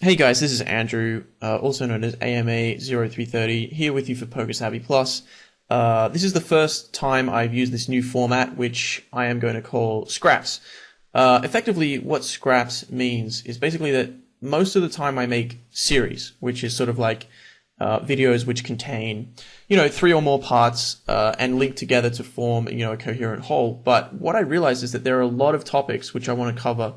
Hey guys, this is Andrew, also known as AMA0330, here with you for Poker Savvy Plus. This is the first time I've used this new format, which I am going to call SCRAPS. Effectively, what SCRAPS means is basically that most of the time I make series, which is sort of like videos which contain, three or more parts and link together to form, a coherent whole. But what I realized is that there are a lot of topics which I want to cover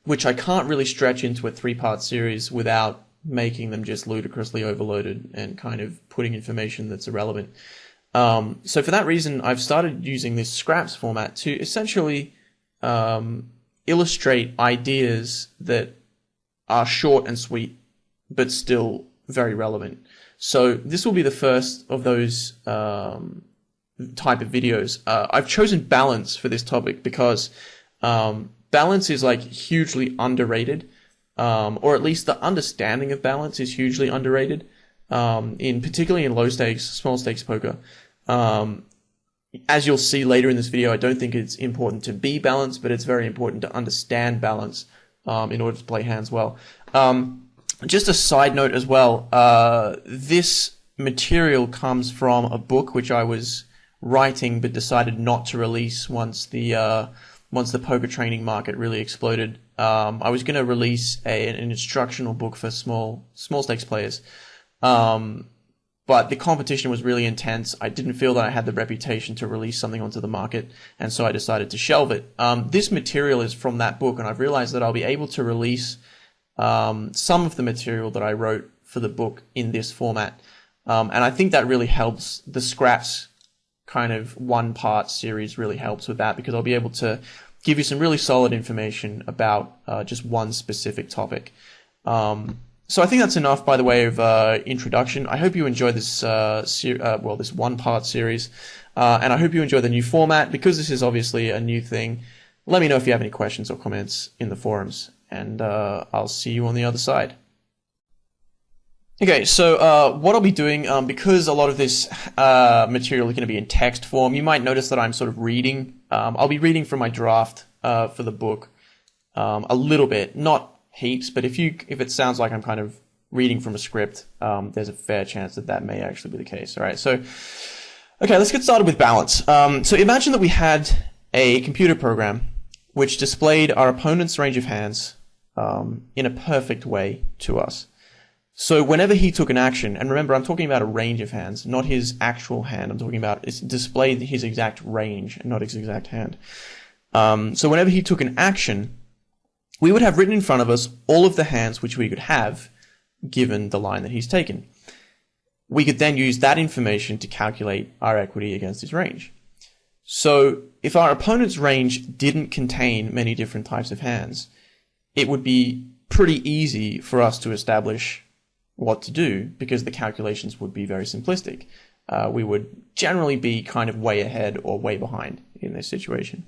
which I can't really stretch into a three-part series without making them just ludicrously overloaded and kind of putting information that's irrelevant. So for that reason, I've started using this scraps format to essentially illustrate ideas that are short and sweet, but still very relevant. So this will be the first of those type of videos. I've chosen balance for this topic because balance is like hugely underrated, or at least the understanding of balance is hugely underrated, particularly in low stakes, small stakes poker. As you'll see later in this video, I don't think it's important to be balanced, but it's very important to understand balance in order to play hands well. Just a side note as well, this material comes from a book which I was writing but decided not to release once the poker training market really exploded. I was going to release an instructional book for small stakes players, but the competition was really intense. I didn't feel that I had the reputation to release something onto the market, and so I decided to shelve it. This material is from that book, and I've realized that I'll be able to release some of the material that I wrote for the book in this format, and I think that really helps. The scraps kind of one-part series really helps with that, because I'll be able to give you some really solid information about just one specific topic. So I think that's enough by the way of introduction. I hope you enjoy this this one-part series, and I hope you enjoy the new format, because this is obviously a new thing. Let me know if you have any questions or comments in the forums, and I'll see you on the other side. Okay, so what I'll be doing, because a lot of this material is going to be in text form, you might notice that I'm sort of reading. I'll be reading from my draft for the book a little bit, not heaps, but if it sounds like I'm kind of reading from a script, there's a fair chance that that may actually be the case. All right, so okay, let's get started with balance. So imagine that we had a computer program which displayed our opponent's range of hands in a perfect way to us. So whenever he took an action, and remember, I'm talking about a range of hands, not his actual hand. I'm talking about it's displayed his exact range, not his exact hand. So whenever he took an action, we would have written in front of us all of the hands which we could have, given the line that he's taken. We could then use that information to calculate our equity against his range. So if our opponent's range didn't contain many different types of hands, it would be pretty easy for us to establish what to do, because the calculations would be very simplistic. We would generally be kind of way ahead or way behind in this situation.